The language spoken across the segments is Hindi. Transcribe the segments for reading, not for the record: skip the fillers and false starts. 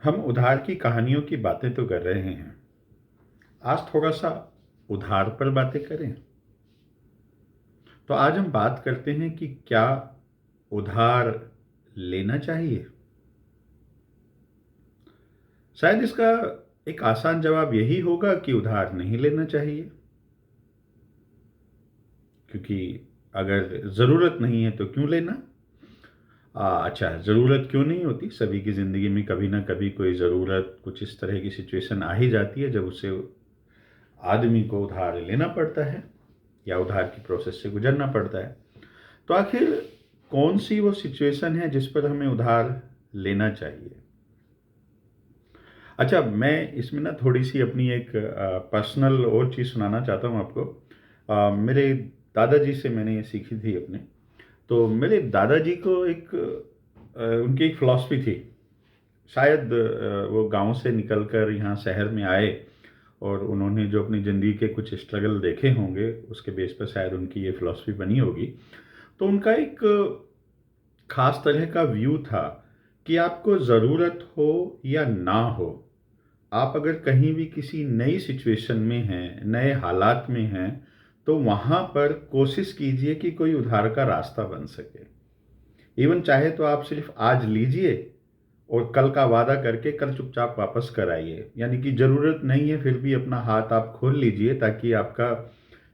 हम उधार की कहानियों की बातें तो कर रहे हैं। आज थोड़ा सा उधार पर बातें करें। तो आज हम बात करते हैं कि क्या उधार लेना चाहिए। शायद इसका एक आसान जवाब यही होगा कि उधार नहीं लेना चाहिए, क्योंकि अगर ज़रूरत नहीं है तो क्यों लेना। अच्छा, ज़रूरत क्यों नहीं होती? सभी की ज़िंदगी में कभी ना कभी कोई ज़रूरत, कुछ इस तरह की सिचुएशन आ ही जाती है जब उसे आदमी को उधार लेना पड़ता है या उधार की प्रोसेस से गुजरना पड़ता है। तो आखिर कौन सी वो सिचुएशन है जिस पर हमें उधार लेना चाहिए? अच्छा, मैं इसमें ना थोड़ी-सी अपनी एक पर्सनल और चीज़ सुनाना चाहता हूँ आपको। मेरे दादाजी से मैंने ये सीखी थी अपने। तो मेरे दादाजी को उनकी एक फ़िलॉसफ़ी थी। शायद वो गाँव से निकल कर यहाँ शहर में आए और उन्होंने जो अपनी ज़िंदगी के कुछ स्ट्रगल देखे होंगे, उसके बेस पर शायद उनकी ये फ़िलॉसफ़ी बनी होगी। तो उनका एक ख़ास तरह का व्यू था कि आपको ज़रूरत हो या ना हो, आप अगर कहीं भी किसी नई सिचुएशन में हैं, नए हालात में हैं, तो वहाँ पर कोशिश कीजिए कि कोई उधार का रास्ता बन सके। इवन चाहे तो आप सिर्फ़ आज लीजिए और कल का वादा करके कल चुपचाप वापस कर आइए। यानी कि ज़रूरत नहीं है, फिर भी अपना हाथ आप खोल लीजिए ताकि आपका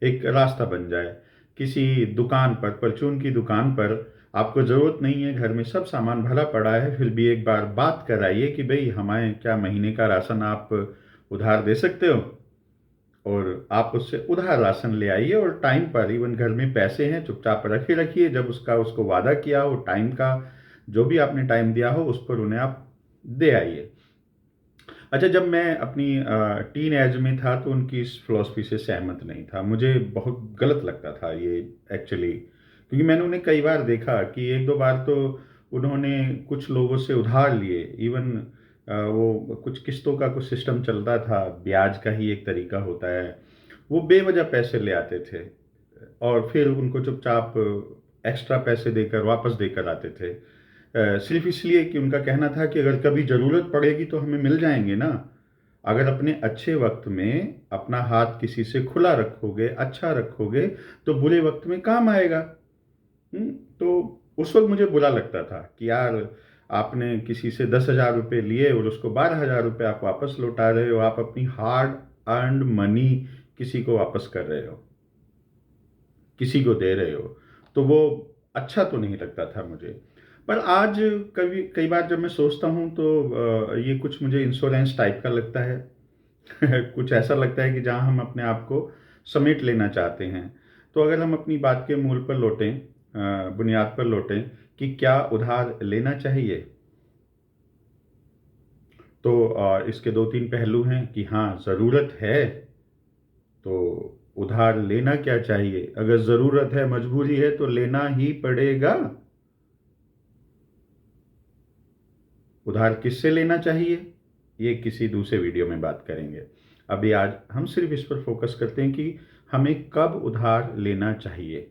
एक रास्ता बन जाए। किसी दुकान पर, परचून की दुकान पर आपको ज़रूरत नहीं है, घर में सब सामान भरा पड़ा है, फिर भी एक बार बात कराइए कि भई हमें क्या महीने का राशन आप उधार दे सकते हो? और आप उससे उधार राशन ले आइए और टाइम पर, इवन घर में पैसे हैं, चुपचाप रखे रखिए। जब उसका उसको वादा किया हो टाइम का, जो भी आपने टाइम दिया हो, उस पर उन्हें आप दे आइए। अच्छा, जब मैं अपनी टीन एज में था तो उनकी इस फ़िलॉसफ़ी से सहमत नहीं था। मुझे बहुत गलत लगता था ये एक्चुअली, क्योंकि मैंने उन्हें कई बार देखा कि 1-2 बार तो उन्होंने कुछ लोगों से उधार लिए। इवन वो कुछ किस्तों का कुछ सिस्टम चलता था, ब्याज का ही एक तरीका होता है। वो बेवज़ह पैसे ले आते थे और फिर उनको चुपचाप एक्स्ट्रा पैसे देकर वापस देकर आते थे। सिर्फ़ इसलिए कि उनका कहना था कि अगर कभी ज़रूरत पड़ेगी तो हमें मिल जाएँगे ना। अगर अपने अच्छे वक़्त में अपना हाथ किसी से खुला रखोगे, अच्छा रखोगे, तो बुरे वक़्त में काम आएगा। हुँ? तो उस वक़्त मुझे बुरा लगता था कि यार, आपने किसी से 10,000 रुपए लिए और उसको 12,000 रुपए आप वापस लौटा रहे हो। आप अपनी हार्ड अर्न्ड मनी किसी को वापस कर रहे हो, किसी को दे रहे हो। तो वो अच्छा तो नहीं लगता था मुझे। पर आज कभी कई बार जब मैं सोचता हूँ तो ये कुछ मुझे इंश्योरेंस टाइप का लगता है। कुछ ऐसा लगता है कि जहाँ हम अपने आप को समेट लेना चाहते हैं। तो अगर हम अपनी बात के मूल पर लौटें, बुनियाद पर लौटें कि क्या उधार लेना चाहिए? तो इसके 2-3 पहलू हैं कि हाँ, ज़रूरत है तो उधार लेना क्या चाहिए? अगर ज़रूरत है, मजबूरी है तो लेना ही पड़ेगा। उधार किससे लेना चाहिए? ये किसी दूसरे वीडियो में बात करेंगे। अभी आज हम सिर्फ़ इस पर फ़ोकस करते हैं कि हमें कब उधार लेना चाहिए।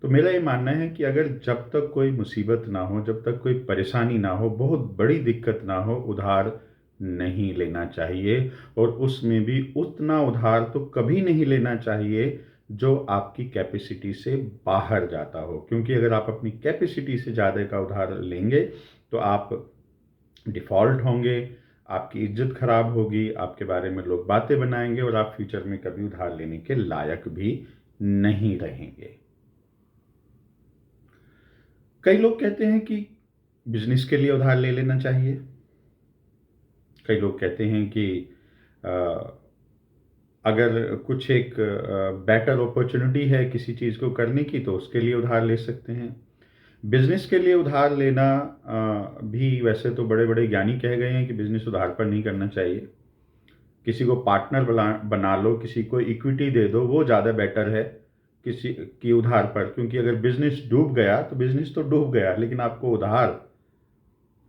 तो मेरा ये मानना है कि अगर जब तक कोई मुसीबत ना हो, जब तक कोई परेशानी ना हो, बहुत बड़ी दिक्कत ना हो, उधार नहीं लेना चाहिए। और उसमें भी उतना उधार तो कभी नहीं लेना चाहिए जो आपकी कैपेसिटी से बाहर जाता हो। क्योंकि अगर आप अपनी कैपेसिटी से ज़्यादा का उधार लेंगे, तो आप डिफ़ॉल्ट होंगे, आपकी इज़्ज़त ख़राब होगी, आपके बारे में लोग बातें बनाएँगे और आप फ्यूचर में कभी उधार लेने के लायक भी नहीं रहेंगे। कई लोग कहते हैं कि बिज़नेस के लिए उधार ले लेना चाहिए। कई लोग कहते हैं कि अ, अगर कुछ एक बेटर अपॉर्च्युनिटी है किसी चीज़ को करने की तो उसके लिए उधार ले सकते हैं। बिज़नेस के लिए उधार लेना भी वैसे तो बड़े-बड़े ज्ञानी कह गए हैं कि बिज़नेस उधार पर नहीं करना चाहिए। किसी को पार्टनर बना बना लो, किसी को इक्विटी दे दो, वो ज़्यादा बेटर है किसी की उधार पर। क्योंकि अगर बिज़नेस डूब गया तो बिज़नेस तो डूब गया, लेकिन आपको उधार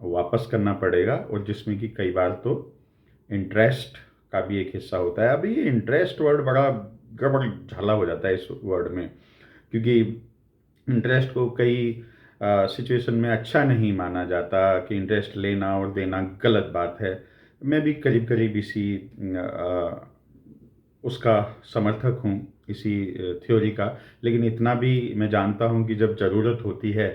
वापस करना पड़ेगा और जिसमें कि कई बार तो इंटरेस्ट का भी एक हिस्सा होता है। अभी ये इंटरेस्ट वर्ड बड़ा गड़बड़ झाला हो जाता है इस वर्ड में, क्योंकि इंटरेस्ट को कई सिचुएशन में अच्छा नहीं माना जाता कि इंटरेस्ट लेना और देना गलत बात है। मैं भी करीब करीब इसी उसका समर्थक हूँ, इसी थ्योरी का। लेकिन इतना भी मैं जानता हूँ कि जब ज़रूरत होती है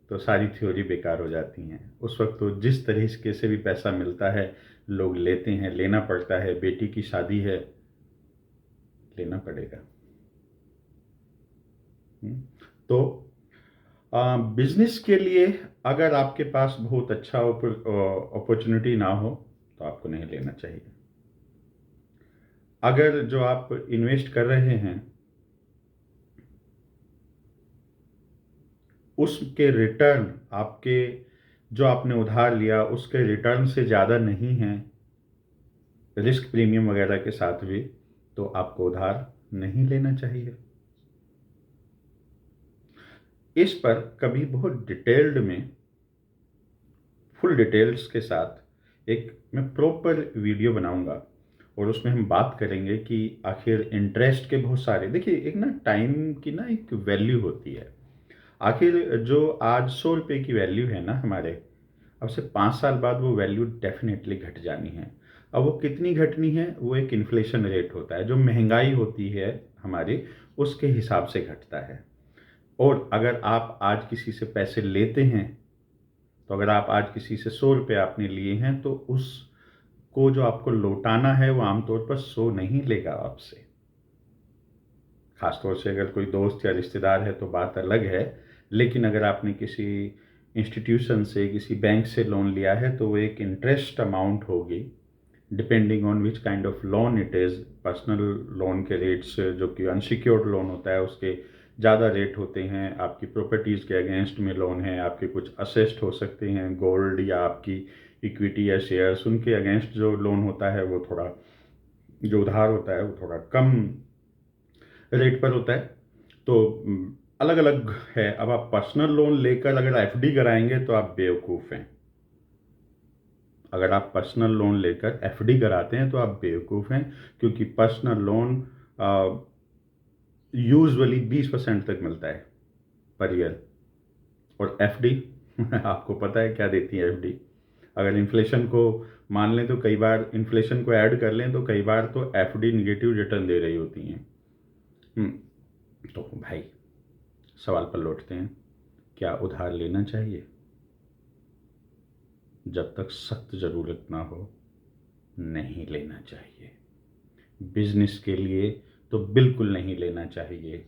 तो सारी थ्योरी बेकार हो जाती हैं। उस वक्त तो जिस तरीके से भी पैसा मिलता है लोग लेते हैं, लेना पड़ता है। बेटी की शादी है, लेना पड़ेगा। तो बिजनेस के लिए अगर आपके पास बहुत अच्छा अपॉर्चुनिटी ना हो तो आपको नहीं लेना चाहिए। अगर जो आप इन्वेस्ट कर रहे हैं उसके रिटर्न आपके, जो आपने उधार लिया उसके रिटर्न से ज़्यादा नहीं है, रिस्क प्रीमियम वगैरह के साथ भी, तो आपको उधार नहीं लेना चाहिए। इस पर कभी बहुत डिटेल्ड में, फुल डिटेल्स के साथ एक मैं प्रॉपर वीडियो बनाऊंगा और उसमें हम बात करेंगे कि आखिर इंटरेस्ट के बहुत सारे, देखिए एक ना टाइम की ना एक वैल्यू होती है। आखिर जो आज 100 रुपये की वैल्यू है ना हमारे, अब से 5 साल बाद वो वैल्यू डेफिनेटली घट जानी है। अब वो कितनी घटनी है, वो एक इन्फ्लेशन रेट होता है, जो महंगाई होती है हमारी उसके हिसाब से घटता है। और अगर आप आज किसी से पैसे लेते हैं, तो अगर आप आज किसी से 100 रुपये आपने लिए हैं तो उसको जो आपको लौटाना है वो आमतौर पर 100 नहीं लेगा आपसे। खासतौर से अगर कोई दोस्त या रिश्तेदार है तो बात अलग है। लेकिन अगर आपने किसी इंस्टीट्यूशन से, किसी बैंक से लोन लिया है तो वो एक इंटरेस्ट अमाउंट होगी, depending on which kind of loan it is. Personal loan के रेट्स, जो कि अनसिक्योर्ड लोन होता है, उसके ज़्यादा रेट होते हैं। आपकी प्रॉपर्टीज़ के अगेंस्ट में लोन है, आपके कुछ असेस्ट हो सकते हैं, गोल्ड या आपकी इक्विटी या शेयर्स, उनके अगेंस्ट जो लोन होता है वो थोड़ा, जो उधार होता है वो थोड़ा कम रेट पर होता है। तो अलग अलग है। अब आप पर्सनल लोन लेकर अगर एफडी कराएंगे तो आप बेवकूफ़ हैं। अगर आप पर्सनल लोन लेकर एफडी कराते हैं तो आप बेवकूफ़ हैं, क्योंकि पर्सनल लोन यूजुअली 20% तक मिलता है पर ईयर। और एफडी आपको पता है क्या देती है एफडी? अगर इन्फ्लेशन को मान लें तो कई बार, इन्फ्लेशन को ऐड कर लें तो कई बार तो एफडी निगेटिव रिटर्न दे रही होती हैं। तो भाई सवाल पर लौटते हैं, क्या उधार लेना चाहिए? जब तक सख्त ज़रूरत ना हो नहीं लेना चाहिए। बिजनेस के लिए तो बिल्कुल नहीं लेना चाहिए।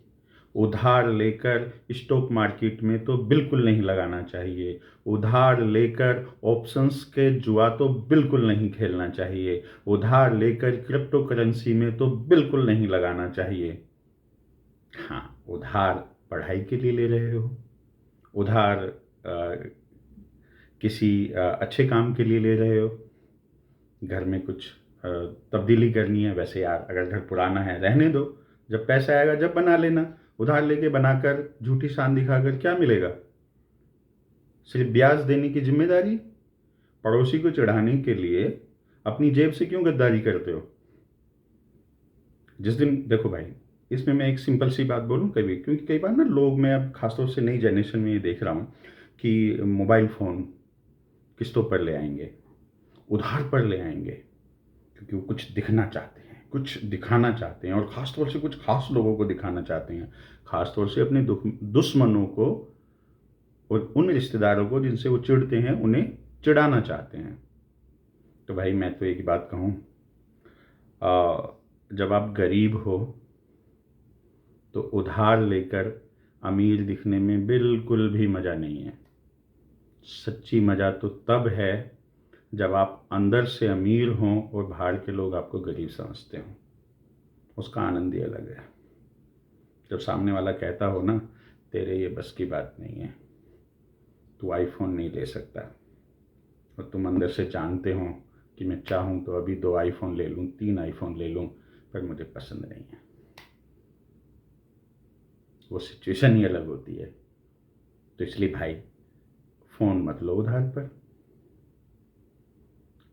उधार लेकर स्टॉक मार्केट में तो बिल्कुल नहीं लगाना चाहिए। उधार लेकर ऑप्शंस के जुआ तो बिल्कुल नहीं खेलना चाहिए। उधार लेकर क्रिप्टो करेंसी में तो बिल्कुल नहीं लगाना चाहिए। हाँ, उधार पढ़ाई के लिए ले रहे हो, उधार किसी अच्छे काम के लिए ले रहे हो, घर में कुछ तब्दीली करनी है, वैसे यार अगर घर पुराना है रहने दो, जब पैसा आएगा जब बना लेना। उधार लेके बनाकर झूठी शान दिखाकर क्या मिलेगा? सिर्फ ब्याज देने की जिम्मेदारी। पड़ोसी को चढ़ाने के लिए अपनी जेब से क्यों गद्दारी करते हो? जिस दिन, देखो भाई, इसमें मैं एक सिंपल सी बात बोलूँ कभी, क्योंकि कई बार ना लोग, मैं अब खासतौर से नई जनरेशन में ये देख रहा हूँ कि मोबाइल फ़ोन किस्तों पर ले आएंगे, उधार पर ले आएंगे, क्योंकि वो कुछ दिखना चाहते हैं, कुछ दिखाना चाहते हैं, और ख़ास तौर से कुछ खास लोगों को दिखाना चाहते हैं, ख़ास तौर से अपने दुश्मनों को और उन रिश्तेदारों को जिनसे वो चिढ़ते हैं उन्हें चिढ़ाना चाहते हैं। तो भाई मैं तो एक ही बात कहूँ, जब आप गरीब हो तो उधार लेकर अमीर दिखने में बिल्कुल भी मज़ा नहीं है। सच्ची मज़ा तो तब है जब आप अंदर से अमीर हों और बाहर के लोग आपको गरीब समझते हों। उसका आनंद ही अलग है। जब सामने वाला कहता हो ना, तेरे ये बस की बात नहीं है, तू आईफोन नहीं ले सकता, और तुम अंदर से जानते हो कि मैं चाहूँ तो अभी 2 आईफोन ले लूँ, 3 आईफोन ले लूँ, पर मुझे पसंद नहीं है। वो सिचुएशन ही अलग होती है। तो इसलिए भाई, फ़ोन मत लो उधार पर।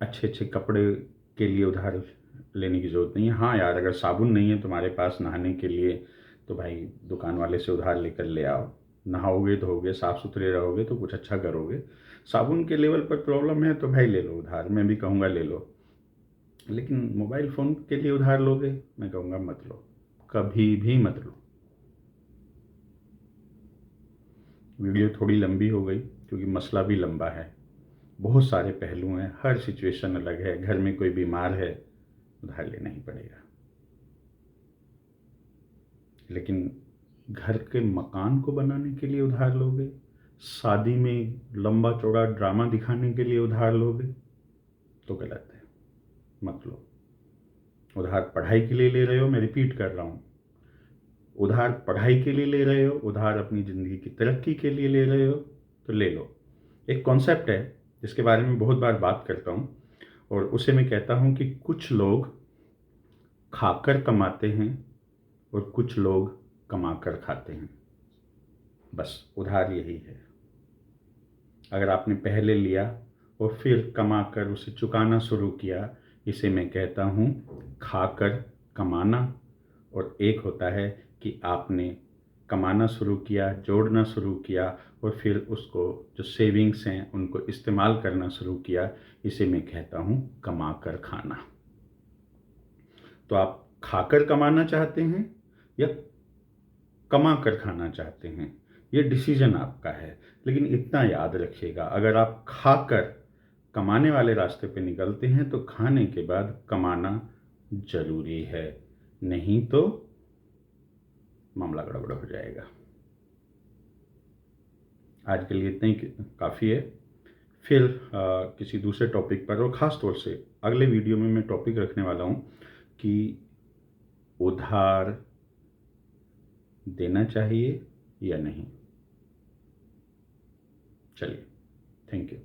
अच्छे अच्छे कपड़े के लिए उधार लेने की ज़रूरत नहीं है। हाँ यार, अगर साबुन नहीं है तुम्हारे पास नहाने के लिए तो भाई दुकान वाले से उधार लेकर ले आओ। नहाओगे धोगे साफ़ सुथरे रहोगे तो कुछ अच्छा करोगे। साबुन के लेवल पर प्रॉब्लम है तो भाई ले लो उधार, मैं भी कहूँगा ले लो। लेकिन मोबाइल फ़ोन के लिए उधार लोगे, मैं कहूँगा मत लो, कभी भी मत लो। वीडियो थोड़ी लंबी हो गई क्योंकि मसला भी लंबा है, बहुत सारे पहलू हैं, हर सिचुएशन अलग है। घर में कोई बीमार है, उधार लेना ही पड़ेगा। लेकिन घर के मकान को बनाने के लिए उधार लोगे, शादी में लंबा चौड़ा ड्रामा दिखाने के लिए उधार लोगे, तो गलत है, मत लो। उधार पढ़ाई के लिए ले रहे हो, मैं रिपीट कर रहा हूँ, उधार पढ़ाई के लिए ले रहे हो, उधार अपनी ज़िंदगी की तरक्की के लिए ले रहे हो, तो ले लो। एक कॉन्सेप्ट है जिसके बारे में बहुत बार बात करता हूँ, और उसे मैं कहता हूँ कि कुछ लोग खाकर कमाते हैं और कुछ लोग कमाकर खाते हैं। बस उधार यही है। अगर आपने पहले लिया और फिर कमाकर उसे चुकाना शुरू किया, इसे मैं कहता हूँ खाकर कमाना। और एक होता है कि आपने कमाना शुरू किया, जोड़ना शुरू किया और फिर उसको जो सेविंग्स हैं उनको इस्तेमाल करना शुरू किया, इसे मैं कहता हूँ कमा कर खाना। तो आप खाकर कमाना चाहते हैं या कमा कर खाना चाहते हैं, ये डिसीजन आपका है। लेकिन इतना याद रखिएगा, अगर आप खाकर कमाने वाले रास्ते पे निकलते हैं तो खाने के बाद कमाना ज़रूरी है, नहीं तो मामला गड़बड़ हो जाएगा। आज के लिए इतना ही काफ़ी है। फिर किसी दूसरे टॉपिक पर, और ख़ास तौर से अगले वीडियो में मैं टॉपिक रखने वाला हूँ कि उधार देना चाहिए या नहीं। चलिए, थैंक यू।